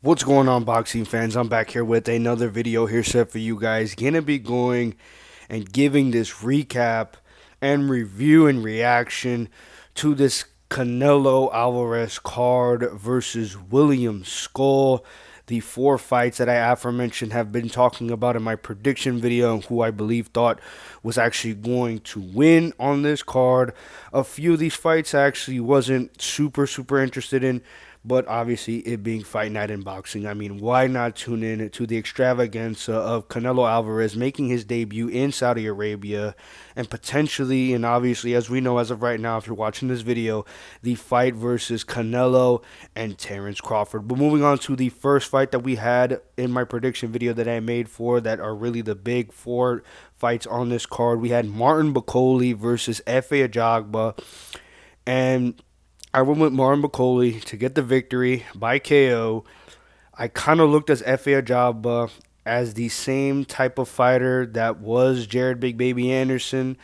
What's going on, boxing fans? I'm back here with another video here set for you guys. Gonna be going and giving this recap and review and reaction to this Canelo Alvarez card versus William Scull. The four fights that I aforementioned have been talking about in my prediction video and who I believe thought was actually going to win on this card. A few of these fights I actually wasn't super interested in, but obviously it being fight night in boxing, I mean, why not tune in to the extravaganza of Canelo Alvarez making his debut in Saudi Arabia and potentially, and obviously as we know as of right now if you're watching this video, the fight versus Canelo and Terence Crawford. But moving on to the first fight that we had in my prediction video that I made for that are really the big four fights on this card, we had Martin Bakoli versus Efe Aagabba, and I went with Martin Bakoli to get the victory by KO. I kind of looked at Efe Aagabba as the same type of fighter that was Jared Big Baby Anderson.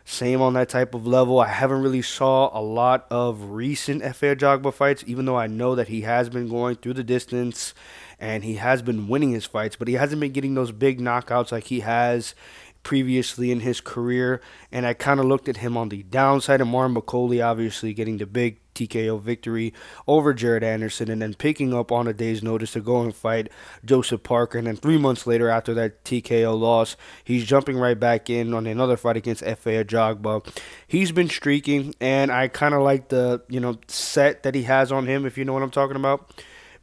Same on that type of level. I haven't really saw a lot of recent Efe Aagabba fights, even though I know that he has been going through the distance and he has been winning his fights, but he hasn't been getting those big knockouts like he has previously in his career. And I kind of looked at him on the downside of Martin Bakoli, obviously getting the big TKO victory over Jared Anderson and then picking up on a day's notice to go and fight Joseph Parker. And then 3 months later, after that TKO loss, he's jumping right back in on another fight against Efe Aagabba. He's been streaking, and I kind of like the set that he has on him, if you know what I'm talking about,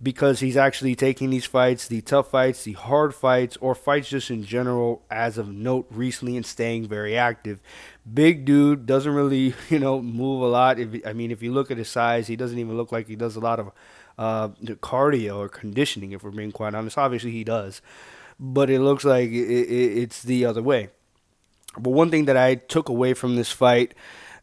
because he's actually taking these fights, the tough fights, the hard fights, or fights just in general as of note recently, and staying very active. Big dude, doesn't really, move a lot. If you look at his size, he doesn't even look like he does a lot of cardio or conditioning, if we're being quite honest. Obviously, he does, but it looks like it's the other way. But one thing that I took away from this fight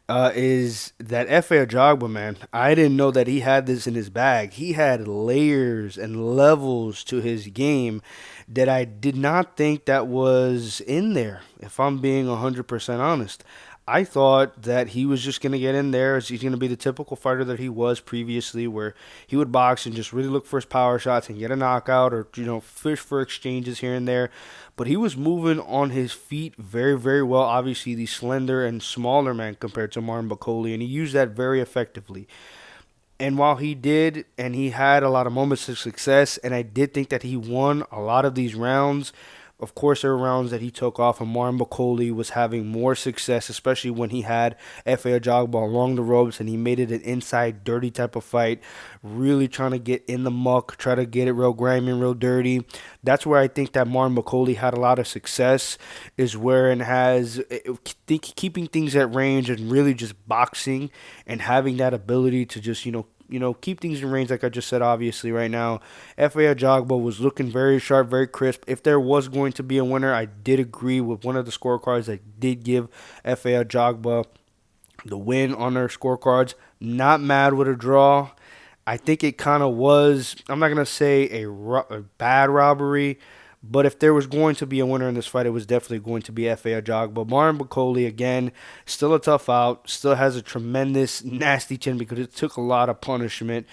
is that Efe Aagabba, man, I didn't know that he had this in his bag. He had layers and levels to his game that I did not think that was in there, if I'm being 100% honest. I thought that he was just going to get in there. He's going to be the typical fighter that he was previously, where he would box and just really look for his power shots and get a knockout or, fish for exchanges here and there. But he was moving on his feet very well. Obviously, the slender and smaller man compared to Martin Bakoli, and he used that very effectively. And while he did, and he had a lot of moments of success, and I did think that he won a lot of these rounds, of course, there were rounds that he took off, and Martin Bakoli was having more success, especially when he had Efe Aagabba along the ropes, and he made it an inside dirty type of fight, really trying to get in the muck, try to get it real grimy and real dirty. That's where I think that Martin Bakoli had a lot of success, is where it has keeping things at range and really just boxing and having that ability to just, keep things in range, like I just said, obviously, right now. Efe Aagabba was looking very sharp, very crisp. If there was going to be a winner, I did agree with one of the scorecards that did give Efe Aagabba the win on their scorecards. Not mad with a draw. I think it kind of was, I'm not going to say a bad robbery, but if there was going to be a winner in this fight, it was definitely going to be Efe Aagabba. Martin Bakoli, again, still a tough out, still has a tremendous, nasty chin because it took a lot of punishment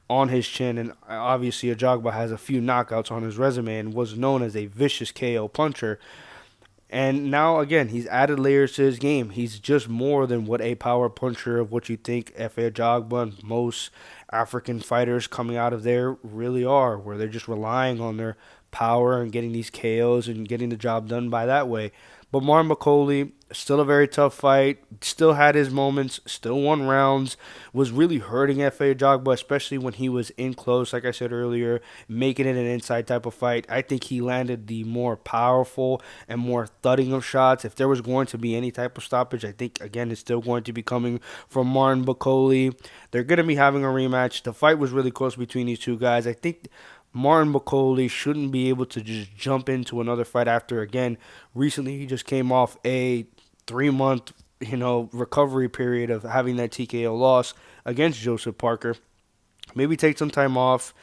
on his chin. And obviously, Aagabba has a few knockouts on his resume and was known as a vicious KO puncher. And now, again, he's added layers to his game. He's just more than what a power puncher of what you think Efe Aagabba and most African fighters coming out of there really are, where they're just relying on their power and getting these KOs and getting the job done by that way. But Martin Bakoli, still a very tough fight, still had his moments, still won rounds, was really hurting Efe Aagabba, especially when he was in close, like I said earlier, making it an inside type of fight. I think he landed the more powerful and more thudding of shots. If there was going to be any type of stoppage, I think, again, it's still going to be coming from Martin Bakoli. They're going to be having a rematch. The fight was really close between these two guys. I think Martin Bakoli shouldn't be able to just jump into another fight after, again, recently he just came off a 3-month, recovery period of having that TKO loss against Joseph Parker. Maybe take some time off.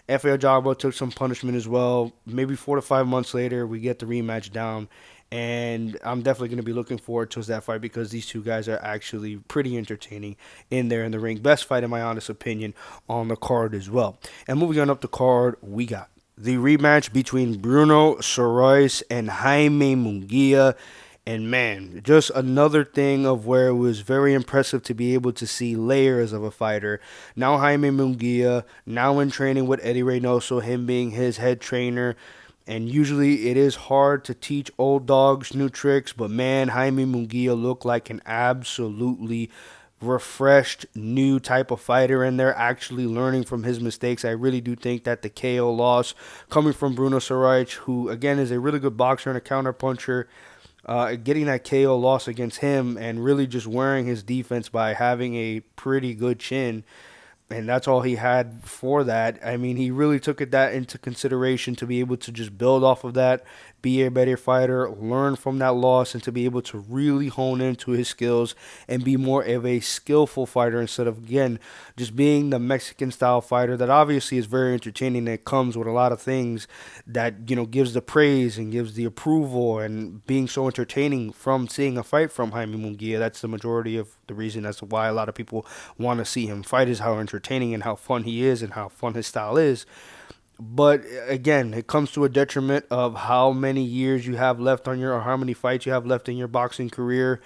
Efe Aagabba took some punishment as well. Maybe 4 to 5 months later, we get the rematch down, And I'm definitely going to be looking forward to that fight because these two guys are actually pretty entertaining in there in the ring. Best fight, in my honest opinion, on the card as well. And moving on up the card, we got the rematch between Bruno Sice and Haime Mongia. And man, just another thing of where it was very impressive to be able to see layers of a fighter. Now Jaime Munguia, now in training with Eddie Reynoso, him being his head trainer. And usually it is hard to teach old dogs new tricks, but man, Jaime Munguia looked like an absolutely refreshed new type of fighter, and they're actually learning from his mistakes. I really do think that the KO loss coming from Bruno Sice, who again is a really good boxer and a counterpuncher, getting that KO loss against him and really just wearing his defense by having a pretty good chin, and that's all he had for that. I mean, he really took that into consideration to be able to just build off of that, be a better fighter, learn from that loss, and to be able to really hone into his skills and be more of a skillful fighter instead of, again, just being the Mexican style fighter that obviously is very entertaining. It comes with a lot of things that, gives the praise and gives the approval and being so entertaining from seeing a fight from Jaime Munguia. That's the majority of the reason as to why a lot of people want to see him fight, is how entertaining and how fun he is and how fun his style is. But again, it comes to a detriment of how many years you have left on or how many fights you have left in your boxing career.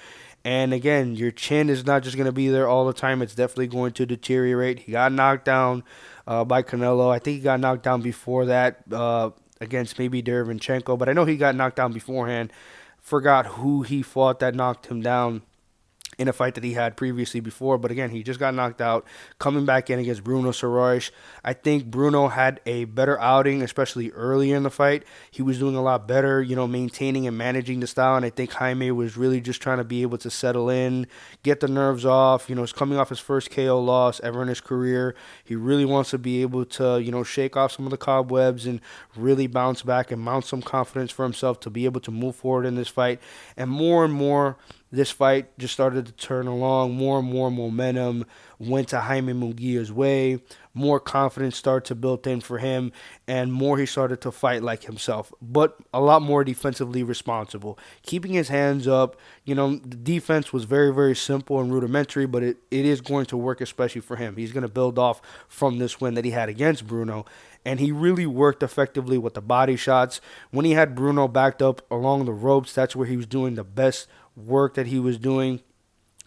And again, your chin is not just going to be there all the time. It's definitely going to deteriorate. He got knocked down by Canelo. I think he got knocked down before that against maybe Derevyanchenko. But I know he got knocked down beforehand. Forgot who he fought that knocked him down in a fight that he had previously before. But again, he just got knocked out, coming back in against Bruno Sice. I think Bruno had a better outing, especially early in the fight. He was doing a lot better, maintaining and managing the style. And I think Jaime was really just trying to be able to settle in, get the nerves off. He's coming off his first KO loss ever in his career. He really wants to be able to, shake off some of the cobwebs and really bounce back and mount some confidence for himself to be able to move forward in this fight. And more, this fight just started to turn along. More and more momentum went to Jaime Munguia's way. More confidence started to build in for him, and more he started to fight like himself, but a lot more defensively responsible, keeping his hands up. The defense was very, very simple and rudimentary, but it is going to work, especially for him. He's going to build off from this win that he had against Bruno, and he really worked effectively with the body shots. When he had Bruno backed up along the ropes, that's where he was doing the best work that he was doing,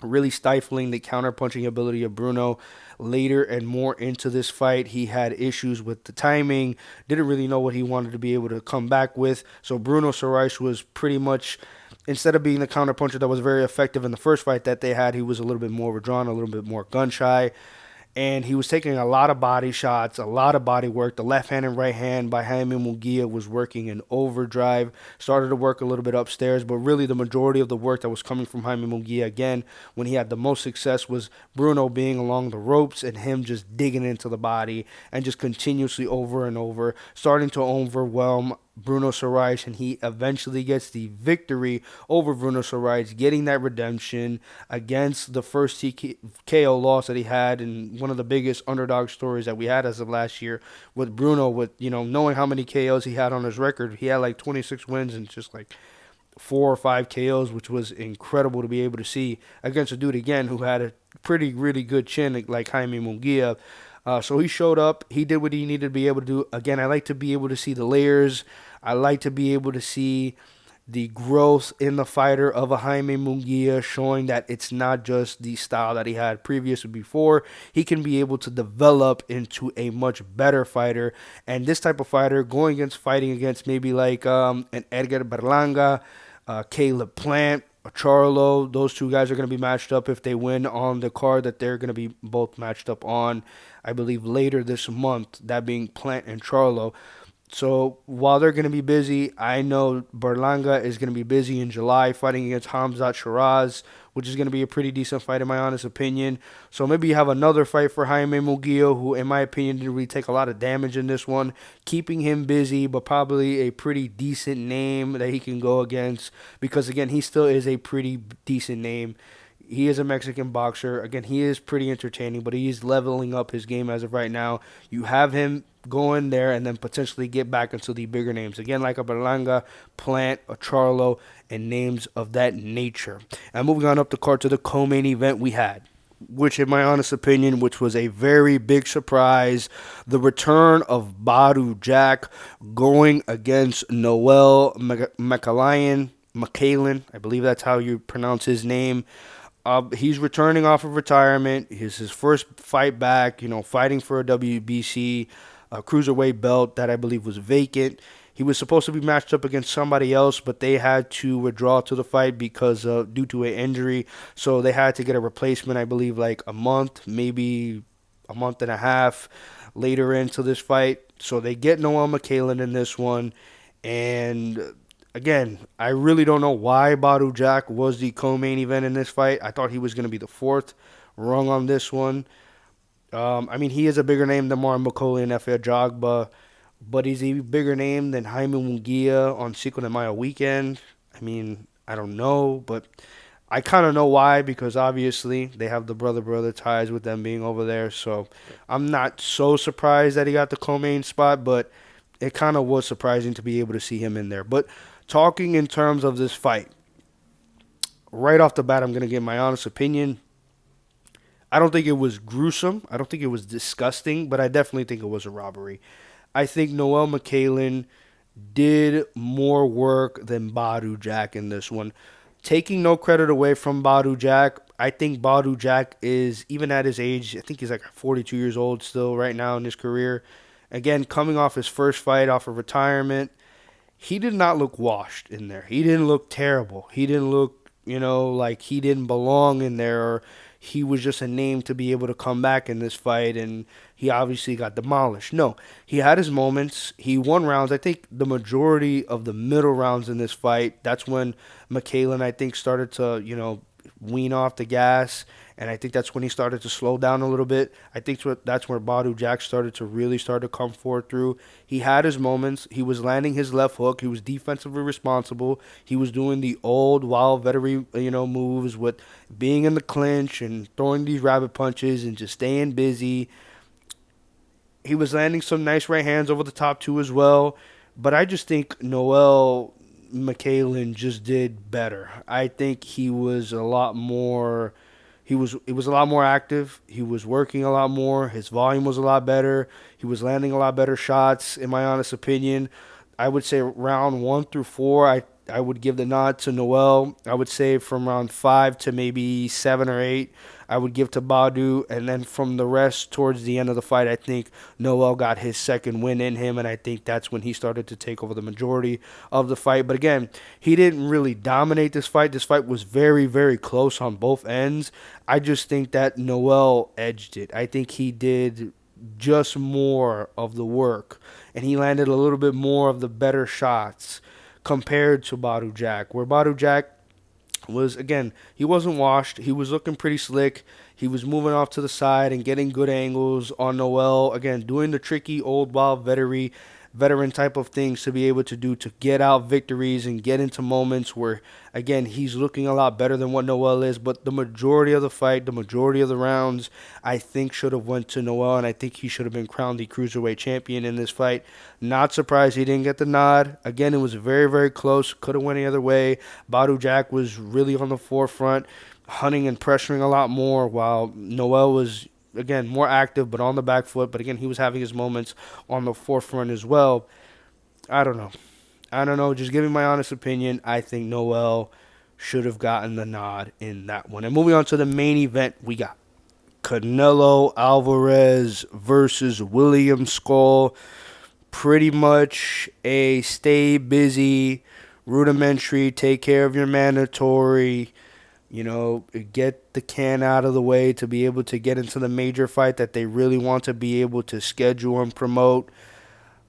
really stifling the counter-punching ability of Bruno. Later and more into this fight, he had issues with the timing, didn't really know what he wanted to be able to come back with. So Bruno Sice was pretty much, instead of being the counter-puncher that was very effective in the first fight that they had, he was a little bit more withdrawn, a little bit more gun-shy. And he was taking a lot of body shots, a lot of body work. The left hand and right hand by Jaime Munguia was working in overdrive. Started to work a little bit upstairs, but really the majority of the work that was coming from Jaime Munguia, again, when he had the most success, was Bruno being along the ropes and him just digging into the body and just continuously over and over, starting to overwhelm Bruno Sice, and he eventually gets the victory over Bruno Sice, getting that redemption against the first KO loss that he had, and one of the biggest underdog stories that we had as of last year with Bruno, with knowing how many KOs he had on his record. He had like 26 wins and just like 4 or 5 KOs, which was incredible to be able to see against a dude again who had a pretty really good chin like Jaime Munguia. So he showed up. He did what he needed to be able to do. Again, I like to be able to see the layers. I like to be able to see the growth in the fighter of a Jaime Munguia, showing that it's not just the style that he had previously before. He can be able to develop into a much better fighter. And this type of fighter, fighting against maybe like an Edgar Berlanga, Caleb Plant, Charlo, those two guys are going to be matched up if they win on the card that they're going to be both matched up on, I believe, later this month, that being Plant and Charlo. So while they're going to be busy, I know Berlanga is going to be busy in July fighting against Hamzat Shiraz, which is going to be a pretty decent fight in my honest opinion. So maybe you have another fight for Jaime Munguia, who in my opinion didn't really take a lot of damage in this one, keeping him busy, but probably a pretty decent name that he can go against, because again, he still is a pretty decent name. He is a Mexican boxer. Again, he is pretty entertaining, but he's leveling up his game as of right now. You have him go in there and then potentially get back into the bigger names. Again, like a Berlanga, Plant, a Charlo, and names of that nature. And moving on up the card to the co-main event we had, which in my honest opinion, which was a very big surprise, the return of Badu Jack going against Noel McCallan, I believe that's how you pronounce his name. He's returning off of retirement. It's his first fight back, fighting for a WBC cruiserweight belt that I believe was vacant. He was supposed to be matched up against somebody else, but they had to withdraw to the fight because due to an injury. So they had to get a replacement, I believe, like a month, maybe a month and a half later into this fight. So they get Noel McCallan in this one. And again, I really don't know why Badu Jack was the co-main event in this fight. I thought he was going to be the fourth. Wrong on this one. I mean, he is a bigger name than Bakoli and Aagabba, but he's a bigger name than Haime Mongia on Cinco de Mayo weekend. I mean, I don't know, but I kind of know why, because obviously they have the brother-brother ties with them being over there. So I'm not so surprised that he got the co-main spot, but it kind of was surprising to be able to see him in there. But talking in terms of this fight, right off the bat, I'm going to give my honest opinion. I don't think it was gruesome. I don't think it was disgusting, but I definitely think it was a robbery. I think Noel McCallan did more work than Badu Jack in this one. Taking no credit away from Badu Jack, I think Badu Jack is, even at his age, I think he's like 42 years old still right now in his career. Again, coming off his first fight off of retirement, he did not look washed in there. He didn't look terrible. He didn't look, like he didn't belong in there, or he was just a name to be able to come back in this fight, and he obviously got demolished. No, he had his moments. He won rounds. I think the majority of the middle rounds in this fight, that's when McCallan, I think, started to, wean off the gas, and I think that's when he started to slow down a little bit. I think that's where Badu Jack started to really start to come forward through. He had his moments. He was landing his left hook. He was defensively responsible. He was doing the old wild veteran, moves with being in the clinch and throwing these rabbit punches and just staying busy. He was landing some nice right hands over the top too as well. But I just think Noel McCallan just did better. I think he was a lot more. It was a lot more active. He was working a lot more. His volume was a lot better. He was landing a lot better shots, in my honest opinion. I would say round 1 through 4, I would give the nod to Noel. I would say from round 5 to maybe 7 or 8, I would give to Badu. And then from the rest towards the end of the fight, I think Noel got his second win in him. And I think that's when he started to take over the majority of the fight. But again, he didn't really dominate this fight. This fight was very, very close on both ends. I just think that Noel edged it. I think he did just more of the work, and he landed a little bit more of the better shots compared to Badu Jack, where Badu Jack was, again, he wasn't washed. He was looking pretty slick. He was moving off to the side and getting good angles on Noel. Again, doing the tricky old wild veteran type of things to be able to do to get out victories and get into moments where, again, he's looking a lot better than what Noel is. But the majority of the fight, the majority of the rounds, I think should have went to Noel, and I think he should have been crowned the cruiserweight champion in this fight. Not surprised he didn't get the nod. Again, it was very, very close. Could have went the other way. Badu Jack was really on the forefront, hunting and pressuring a lot more, while Noel was, again, more active but on the back foot. But again, he was having his moments on the forefront as well. I don't know. Just giving my honest opinion, I think Noel should have gotten the nod in that one. And moving on to the main event, we got Canelo Alvarez versus William Scull. Pretty much a stay busy, rudimentary, take care of your mandatory, get the can out of the way to be able to get into the major fight that they really want to be able to schedule and promote.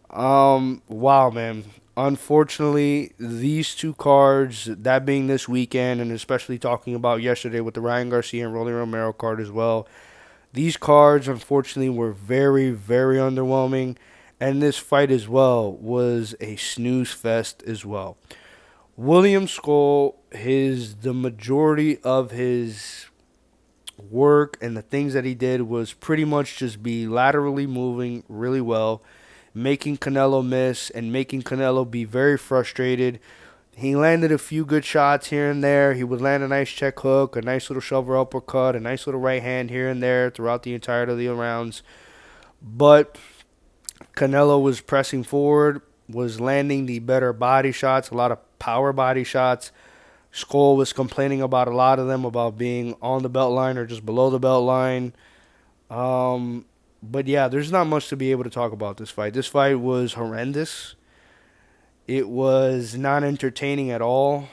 Wow, man. Unfortunately, these two cards, that being this weekend, and especially talking about yesterday with the Ryan Garcia and Rolly Romero card as well, these cards, unfortunately, were very, very underwhelming. And this fight as well was a snooze fest as well. William Scull, the majority of his work and the things that he did was pretty much just be laterally moving really well, making Canelo miss and making Canelo be very frustrated. He landed a few good shots here and there. He would land a nice check hook, a nice little shoulder uppercut, a nice little right hand here and there throughout the entirety of the rounds. But Canelo was pressing forward, was landing the better body shots, a lot of power body shots. Scull was complaining about a lot of them, about being on the belt line or just below the belt line. But yeah, there's not much to be able to talk about this fight. This fight was horrendous. It was not entertaining at all.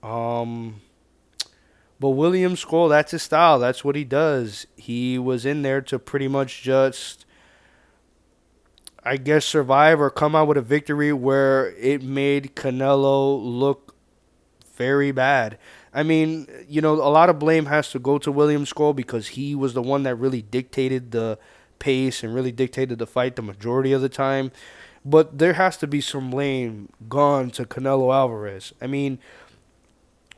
Um, but William Scull, that's his style. That's what he does. He was in there to pretty much just, I guess, survive or come out with a victory where it made Canelo look very bad. I mean, a lot of blame has to go to William Scull because he was the one that really dictated the pace and really dictated the fight the majority of the time. But there has to be some blame gone to Canelo Alvarez. I mean,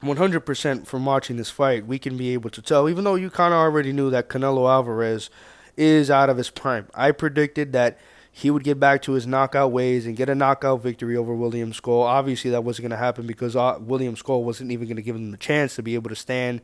100% from watching this fight, we can be able to tell, even though you kind of already knew that Canelo Alvarez is out of his prime. I predicted that he would get back to his knockout ways and get a knockout victory over William Scull. Obviously, that wasn't going to happen because William Scull wasn't even going to give him the chance to be able to stand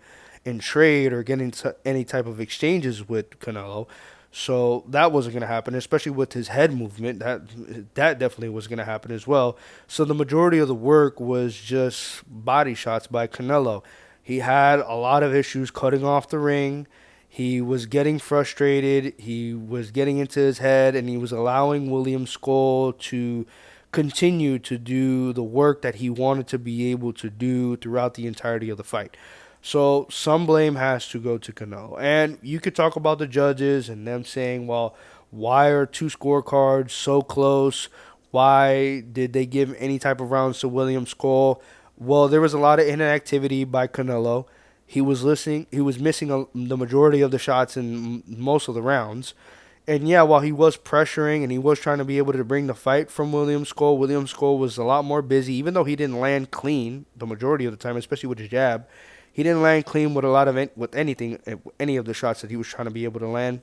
and trade or get into any type of exchanges with Canelo. So that wasn't going to happen, especially with his head movement. That definitely was going to happen as well. So the majority of the work was just body shots by Canelo. He had a lot of issues cutting off the ring. He was getting frustrated. He was getting into his head, and he was allowing William Scull to continue to do the work that he wanted to be able to do throughout the entirety of the fight. So some blame has to go to Canelo. And you could talk about the judges and them saying, well, why are two scorecards so close? Why did they give any type of rounds to William Scull? Well, there was a lot of inactivity by Canelo. He was missing the majority of the shots in most of the rounds. And yeah, while he was pressuring and he was trying to be able to bring the fight from William Scull was a lot more busy, even though he didn't land clean the majority of the time, especially with his jab. He didn't land clean with any of the shots that he was trying to be able to land.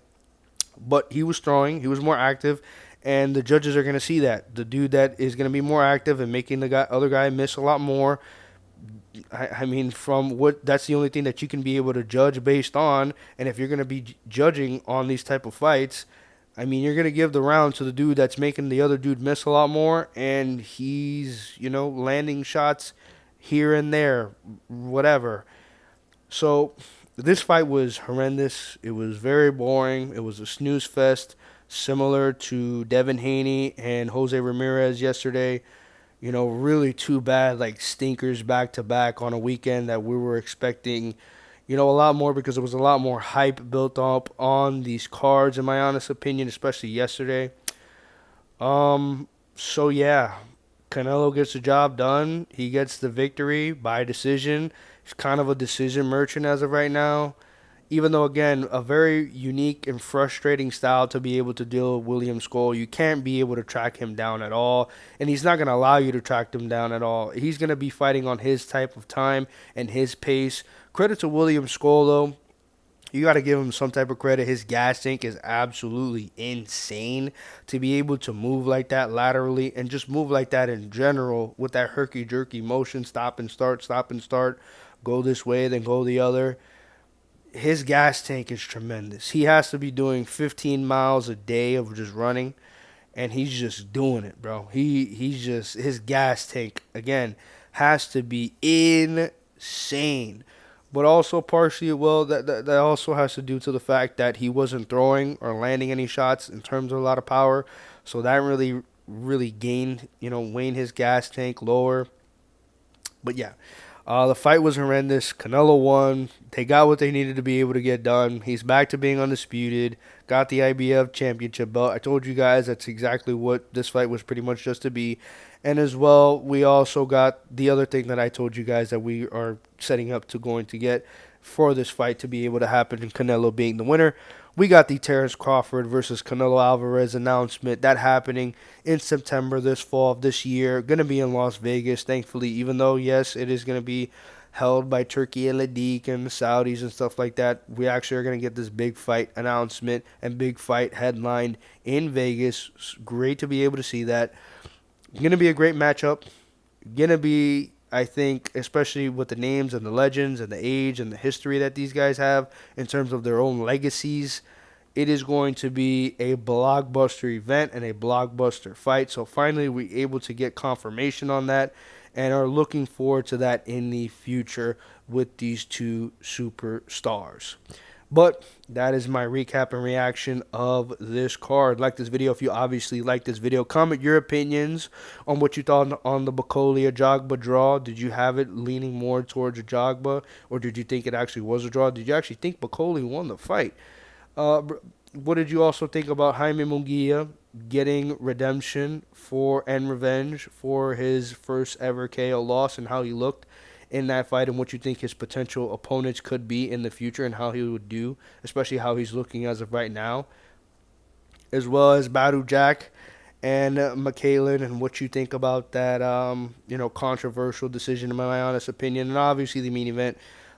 But he was throwing, he was more active, and the judges are going to see that. The dude that is going to be more active and making the other guy miss a lot more. I mean, that's the only thing that you can be able to judge based on. And if you're going to be judging on these type of fights, I mean, you're going to give the round to the dude that's making the other dude miss a lot more, and he's, landing shots here and there, whatever. So this fight was horrendous. It was very boring. It was a snooze fest, similar to Devin Haney and Jose Ramirez yesterday. Really too bad, like stinkers back to back on a weekend that we were expecting, a lot more because there was a lot more hype built up on these cards, in my honest opinion, especially yesterday. So yeah, Canelo gets the job done. He gets the victory by decision. He's kind of a decision merchant as of right now. Even though, again, a very unique and frustrating style to be able to deal with William Scull. You can't be able to track him down at all. And he's not going to allow you to track him down at all. He's going to be fighting on his type of time and his pace. Credit to William Scull, though. You got to give him some type of credit. His gas tank is absolutely insane to be able to move like that laterally and just move like that in general with that herky-jerky motion, stop and start, go this way, then go the other. His gas tank is tremendous. He has to be doing 15 miles a day of just running, and he's just doing it, bro. His gas tank, again, has to be insane. But also partially, that also has to do to the fact that he wasn't throwing or landing any shots in terms of a lot of power. So that really waned his gas tank lower. But yeah, the fight was horrendous. Canelo won. They got what they needed to be able to get done. He's back to being undisputed. Got the IBF championship belt. I told you guys that's exactly what this fight was pretty much just to be. And as well, we also got the other thing that I told you guys that we are setting up to going to get for this fight to be able to happen and Canelo being the winner. we got the Terrence Crawford versus Canelo Alvarez announcement that happening in September this fall of this year. Going to be in Las Vegas, thankfully, even though, yes, it is going to be held by Turkey and Ladik and the Saudis and stuff like that. We actually are going to get this big fight announcement and big fight headlined in Vegas. It's great to be able to see that. Going to be a great matchup. Going to be, I think, especially with the names and the legends and the age and the history that these guys have in terms of their own legacies, it is going to be a blockbuster event and a blockbuster fight. So finally, we're able to get confirmation on that and are looking forward to that in the future with these two superstars. But that is my recap and reaction of this card. Like this video if you obviously like this video. Comment your opinions on what you thought on the Bakoli Aagabba draw. Did you have it leaning more towards Aagabba, or did you think it actually was a draw? Did you actually think Bakoli won the fight? What did you also think about Haime Mongia getting redemption for and revenge for his first ever KO loss, and how he looked in that fight, and what you think his potential opponents could be in the future and how he would do, especially how he's looking as of right now, as well as Badu Jack and McCallan, and what you think about that controversial decision, in my honest opinion. And obviously the main event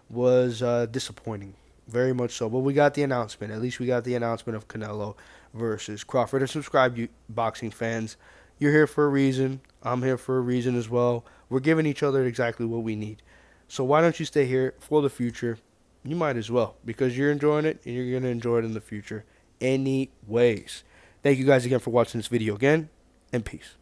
was disappointing. Very much so. But we got the announcement. At least we got the announcement of Canelo versus Crawford. And subscribe, you boxing fans. You're here for a reason. I'm here for a reason as well. We're giving each other exactly what we need. So why don't you stay here for the future? You might as well, because you're enjoying it and you're going to enjoy it in the future anyways. Thank you guys again for watching this video again, and peace.